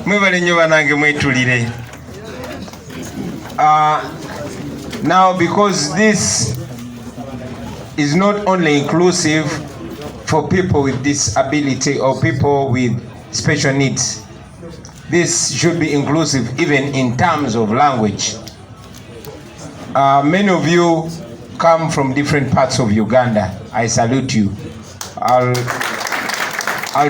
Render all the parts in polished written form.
Mwebale nnyo banange mwetulire. Now, because this is not only inclusive for people with disability or people with special needs, this should be inclusive even in terms of language. Many of you come from different parts of Uganda. I salute you. I'll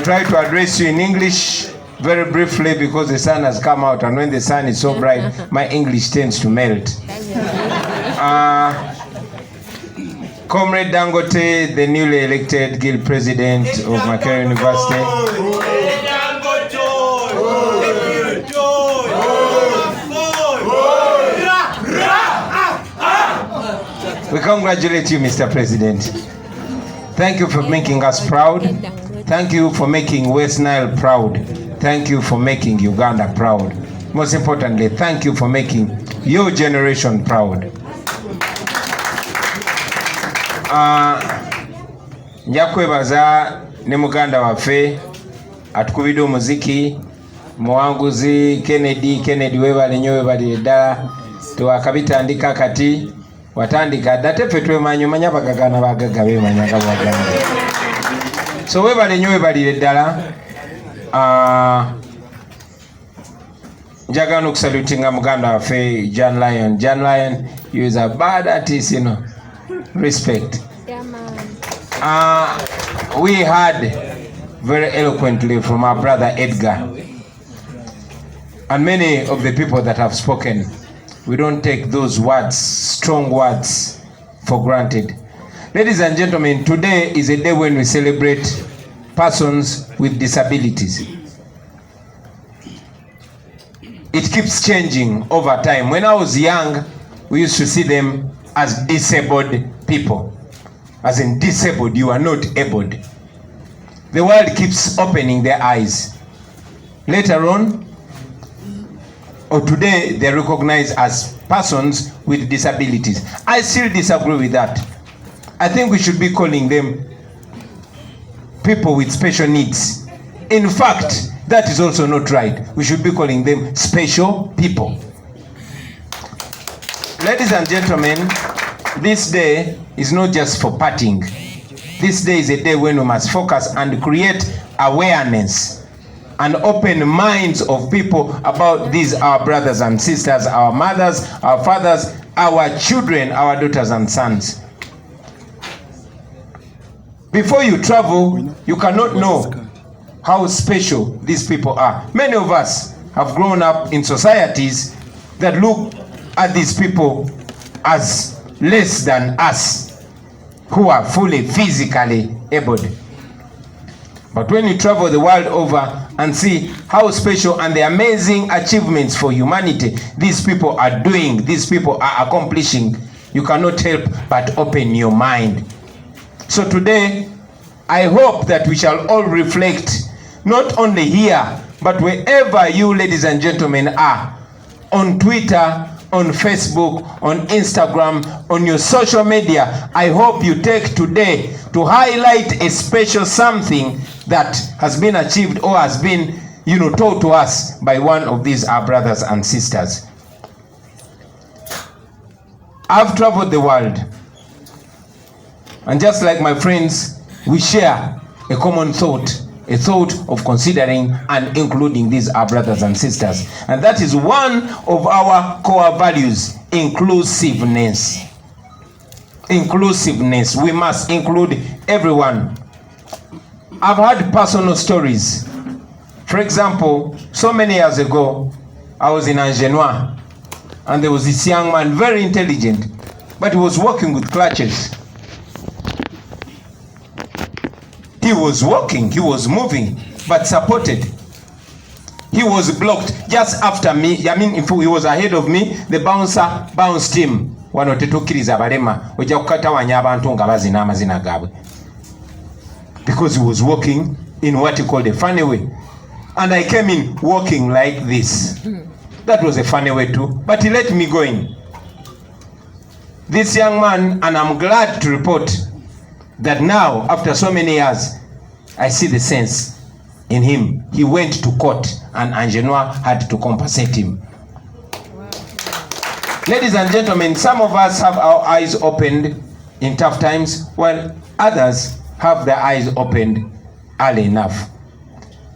try to address you in English very briefly because the sun has come out, and when the sun is so bright, my English tends to melt. Comrade Dangote, the newly elected Guild President of Makerere University. We congratulate you, Mr. President. Thank you for making us proud. Thank you for making West Nile proud. Thank you for making Uganda proud. Most importantly, thank you for making your generation proud. Njakwebaza ne muganda waffe atukubidde omuziki muwanguzi Kennedy webale nnyo webalire ddala tewakabitandika kati watandika dda teffe twemanyi omanya bagagana bagaga bemanya gabaganda so webale nnyo webalire ddala. Njagala okusalutinga muganda waffe John Lion. John Lion, you is a bad artist, you know. Respect. Yeah, man. We heard very eloquently from our brother Edgar and many of the people that have spoken. We don't take those words, strong words, for granted. Ladies and gentlemen, today is a day when we celebrate persons with disabilities. It keeps changing over time. When I was young, we used to see them as disabled people. As in disabled, you are not abled. The world keeps opening their eyes. Later on, or today, they're recognized as persons with disabilities. I still disagree with that. I think we should be calling them people with special needs. In fact, that is also not right. We should be calling them special people. Ladies and gentlemen, this day is not just for partying. This day is a day when we must focus and create awareness and open minds of people about these our brothers and sisters, our mothers, our fathers, our children, our daughters and sons. Before you travel, you cannot know how special these people are. Many of us have grown up in societies that look at these people as less than us, who are fully physically able. But when you travel the world over and see how special and the amazing achievements for humanity these people are doing, these people are accomplishing, you cannot help but open your mind. So today, I hope that we shall all reflect, not only here, but wherever you, ladies and gentlemen, are, on Twitter, on Facebook, on Instagram, on your social media. I hope you take today to highlight a special something that has been achieved or has been, taught to us by one of these our brothers and sisters. I've traveled the world, and just like my friends, we share a common thought, a thought of considering and including these our brothers and sisters. And that is one of our core values, inclusiveness. Inclusiveness. We must include everyone. I've had personal stories. For example, so many years ago, I was in Angenois, and there was this young man, very intelligent, but he was walking with crutches. He was walking, he was moving, but supported. He was blocked just after me. I mean, if he was ahead of me, the bouncer bounced him. Wano tetukiriza balema ojja kukatawanya abantu nga bazina amazina gaabwe. Because he was walking in what he called a funny way. And I came in walking like this. That was a funny way too, but he let me go in. This young man, and I'm glad to report that now, after so many years, I see the sense. in him. He went to court and Angenois had to compensate him. Ladies and gentlemen, some of us have our eyes opened in tough times, while others have their eyes opened early enough.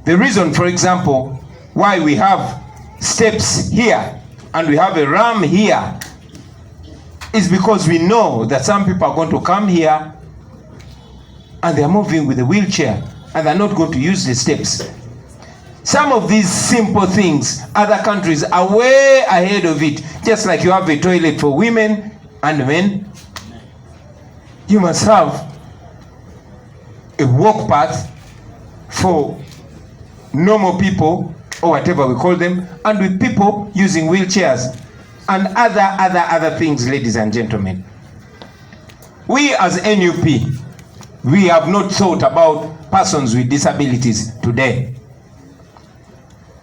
The reason, for example, why we have steps here and we have a ramp here is because we know that some people are going to come here and they are moving with a wheelchair and they're not going to use the steps. Some of these simple things, other countries are way ahead of it. Just like you have a toilet for women and men, you must have a walk path for normal people, or whatever we call them, and with people using wheelchairs and other things, ladies and gentlemen. We as NUP, we have not thought about persons with disabilities today.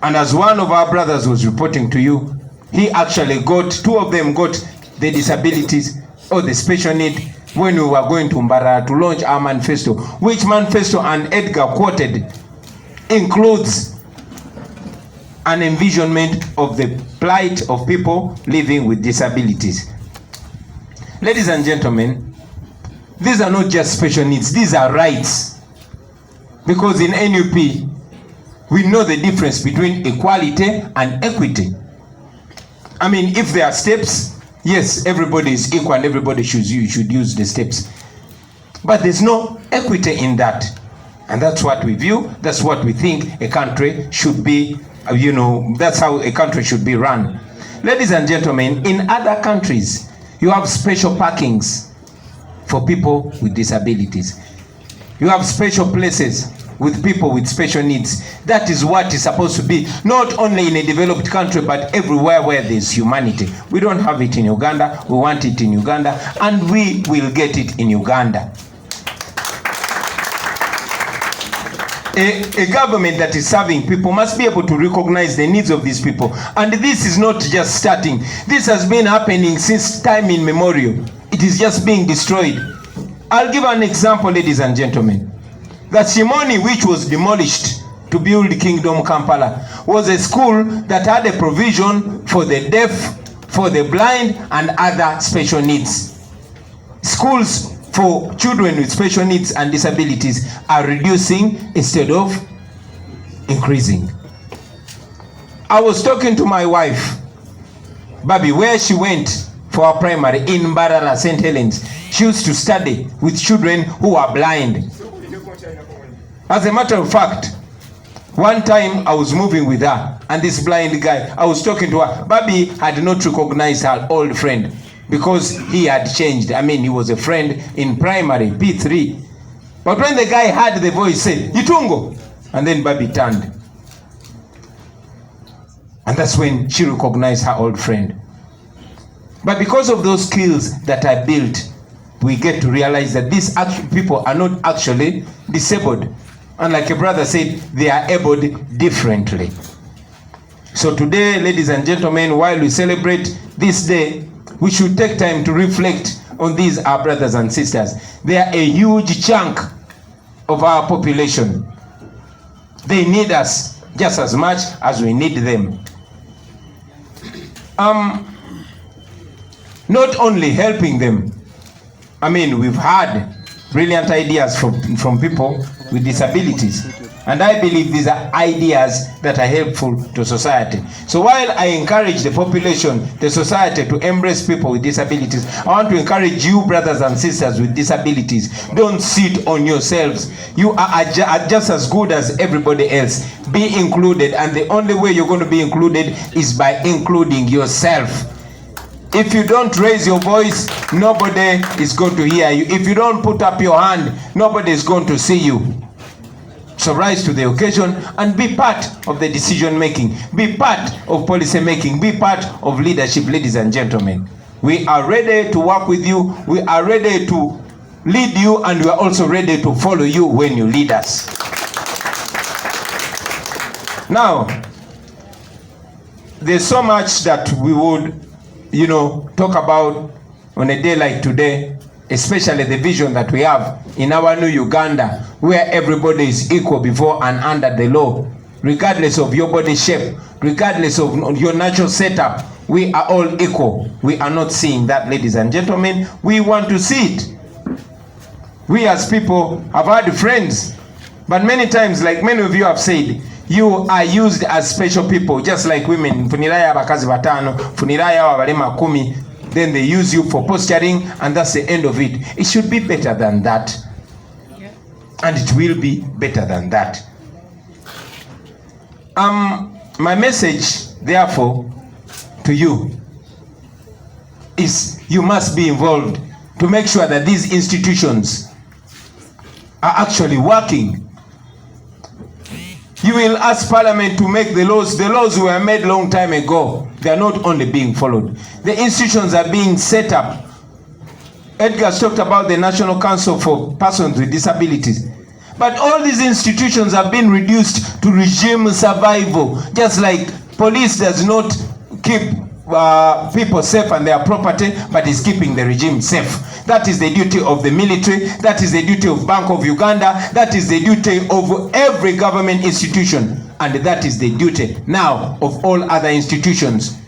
And as one of our brothers was reporting to you, he actually got, two of them got the disabilities or the special need when we were going to Mbara to launch our manifesto, which manifesto and Edgar quoted includes an envisionment of the plight of people living with disabilities. Ladies and gentlemen, these are not just special needs, these are rights. Because in NUP, we know the difference between equality and equity. I mean, if there are steps, yes, everybody is equal and everybody should use the steps. But there's no equity in that. And that's what we view, that's what we think a country should be, that's how a country should be run. Ladies and gentlemen, in other countries, you have special parkings for people with disabilities. You have special places with people with special needs. That is what is supposed to be, not only in a developed country, but everywhere where there's humanity. We don't have it in Uganda, we want it in Uganda, and we will get it in Uganda. A government that is serving people must be able to recognize the needs of these people. And this is not just starting. This has been happening since time immemorial. It is just being destroyed. I'll give an example, ladies and gentlemen. The Shimoni, which was demolished to build Kingdom Kampala, was a school that had a provision for the deaf, for the blind, and other special needs. Schools for children with special needs and disabilities are reducing instead of increasing. I was talking to my wife, Bobi, where she went for her primary in Mbarara, St. Helens. She used to study with children who are blind. As a matter of fact, one time I was moving with her and this blind guy, I was talking to her. Bobi had not recognized her old friend because he had changed. I mean, he was a friend in primary, P3. But when the guy heard the voice say, Yitungo, and then Bobi turned. And that's when she recognized her old friend. But because of those skills that I built, we get to realize that these people are not actually disabled. And like a brother said, they are abled differently. So today, ladies and gentlemen, while we celebrate this day, we should take time to reflect on these, our brothers and sisters. They are a huge chunk of our population. They need us just as much as we need them. Not only helping them, I mean, we've had brilliant ideas from people with disabilities. And I believe these are ideas that are helpful to society. So while I encourage the population, the society to embrace people with disabilities, I want to encourage you, brothers and sisters with disabilities. Don't sit on yourselves. You are just as good as everybody else. Be included, and the only way you're going to be included is by including yourself. If you don't raise your voice, nobody is going to hear you. If you don't put up your hand, nobody is going to see you. So rise to the occasion and be part of the decision making. Be part of policy making. Be part of leadership, ladies and gentlemen. We are ready to work with you. We are ready to lead you, and we are also ready to follow you when you lead us. Now, there's so much that we would talk about on a day like today, especially the vision that we have in our new Uganda, where everybody is equal before and under the law, regardless of your body shape, regardless of your natural setup. We are all equal. We are not seeing that, ladies and gentlemen. We want to see it. We as people have had friends, but many times, like many of you have said, you are used as special people, just like women. Funiraya bakazi batano, funiraya wabalema 10. Then they use you for posturing, and that's the end of it. It should be better than that. Yeah. And it will be better than that. My message, therefore, to you is you must be involved to make sure that these institutions are actually working. You will ask Parliament to make the laws. The laws were made long time ago. They are not only being followed. The institutions are being set up. Edgar's talked about the National Council for Persons with Disabilities. But all these institutions have been reduced to regime survival. Just like police does not keep people safe and their property, but is keeping the regime safe. That is the duty of the military. That is the duty of Bank of Uganda. That is the duty of every government institution. And that is the duty now of all other institutions.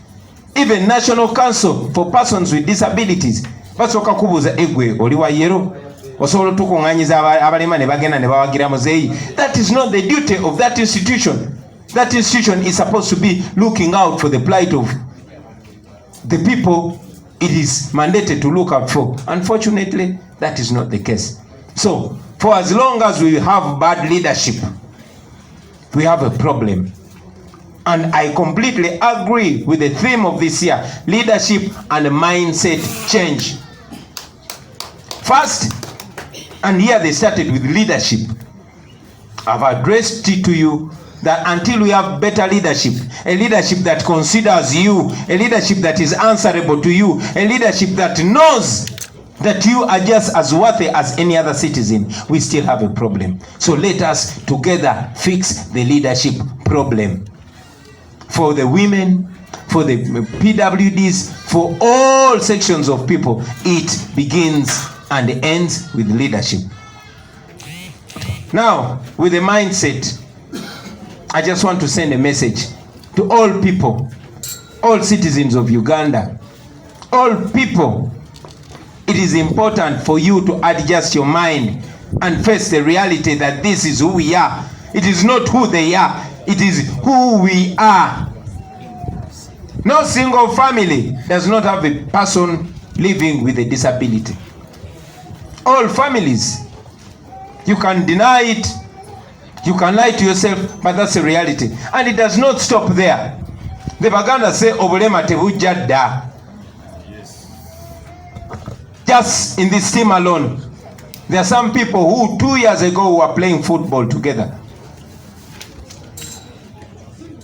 Even National Council for Persons with Disabilities. Basoka kubuza egwe oliwa yero. Osobola tukunganyiza abalema ne bagenda ne bawagira muzeyi. That is not the duty of that institution. That institution is supposed to be looking out for the plight of the people it is mandated to look out for. Unfortunately, that is not the case. So, for as long as we have bad leadership, we have a problem. And I completely agree with the theme of this year, leadership and mindset change. First, and here they started with leadership. I've addressed it to you that until we have better leadership, a leadership that considers you, a leadership that is answerable to you, a leadership that knows that you are just as worthy as any other citizen, we still have a problem. So let us together fix the leadership problem. For the women, for the PWDs, for all sections of people, it begins and ends with leadership. Now, with the mindset, I just want to send a message to all people, all citizens of Uganda, all people. It is important for you to adjust your mind and face the reality that this is who we are. It is not who they are, it is who we are. No single family does not have a person living with a disability. All families. You can deny it, you can lie to yourself, but that's the reality. And it does not stop there. The Baganda say, obulema tebujja dda. Just in this team alone, there are some people who 2 years ago were playing football together.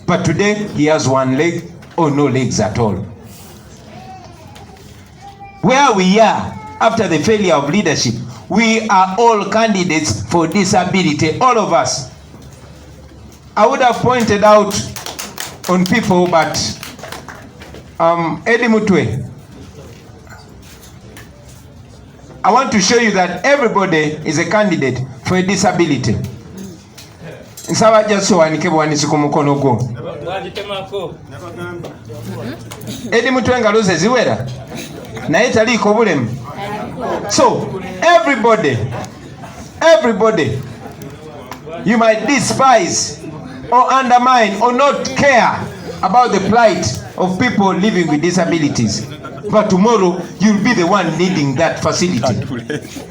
But today, he has one leg or no legs at all. Where we are, after the failure of leadership, we are all candidates for disability, all of us. I would have pointed out on people, but Eddie Mutwe, I want to show you that everybody is a candidate for a disability. Nsaba just so wanike bwanisi ku mukono gwo. Eddie Mutwe ngalo ze ziwera. Naye taliko bulemu. So, everybody, you might despise or undermine or not care about the plight of people living with disabilities. But tomorrow, you'll be the one needing that facility.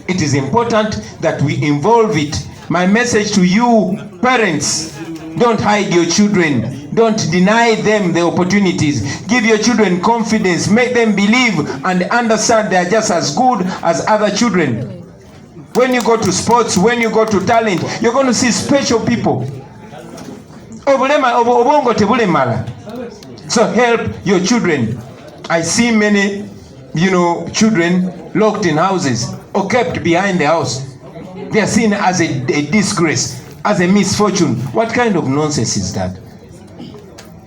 It is important that we involve it. My message to you, parents, don't hide your children. Don't deny them the opportunities. Give your children confidence. Make them believe and understand they are just as good as other children. When you go to sports, when you go to talent, you're going to see special people. So help your children. I see many, children locked in houses or kept behind the house. They are seen as a disgrace, as a misfortune. What kind of nonsense is that?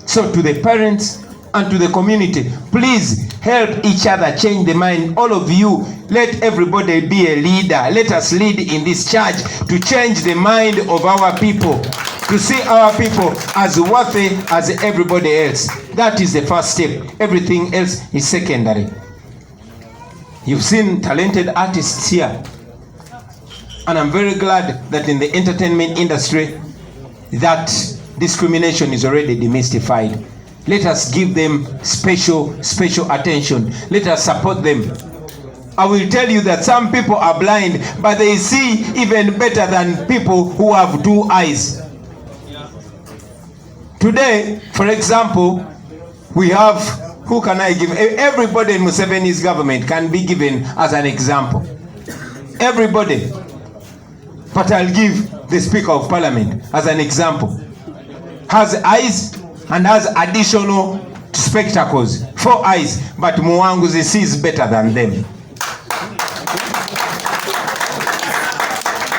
So to the parents, and to the community. Please help each other change the mind. All of you, let everybody be a leader. Let us lead in this church to change the mind of our people, to see our people as worthy as everybody else. That is the first step. Everything else is secondary. You've seen talented artists here, and I'm very glad that in the entertainment industry that discrimination is already demystified. Let us give them special attention. Let us support them. I will tell you that some people are blind, but they see even better than people who have 2 eyes. Today, for example, we have, who can I give? Everybody in Museveni's government can be given as an example. Everybody. But I'll give the Speaker of Parliament as an example. Has eyes and has additional spectacles, 4 eyes, but Mwanguzi sees better than them.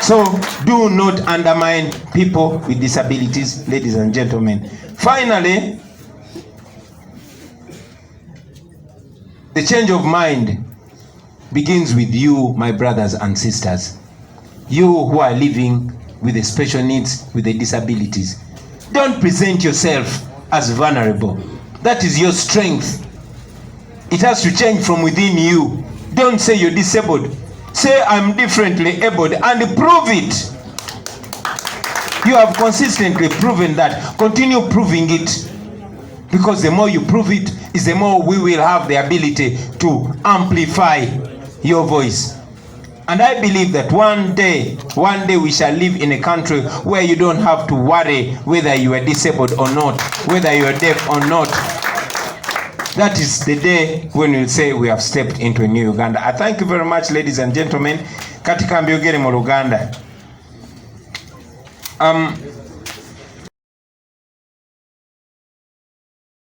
So do not undermine people with disabilities, ladies and gentlemen. Finally, the change of mind begins with you, my brothers and sisters. You who are living with the special needs, with the disabilities. Don't present yourself as vulnerable. That is your strength. It has to change from within you. Don't say you're disabled. Say I'm differently abled and prove it. You have consistently proven that. Continue proving it. Because the more you prove it, is the more we will have the ability to amplify your voice. And I believe that one day we shall live in a country where you don't have to worry whether you are disabled or not, whether you are deaf or not. That is the day when we'll say we have stepped into a new Uganda. I thank you very much, ladies and gentlemen. Katika mbiogere mu Uganda.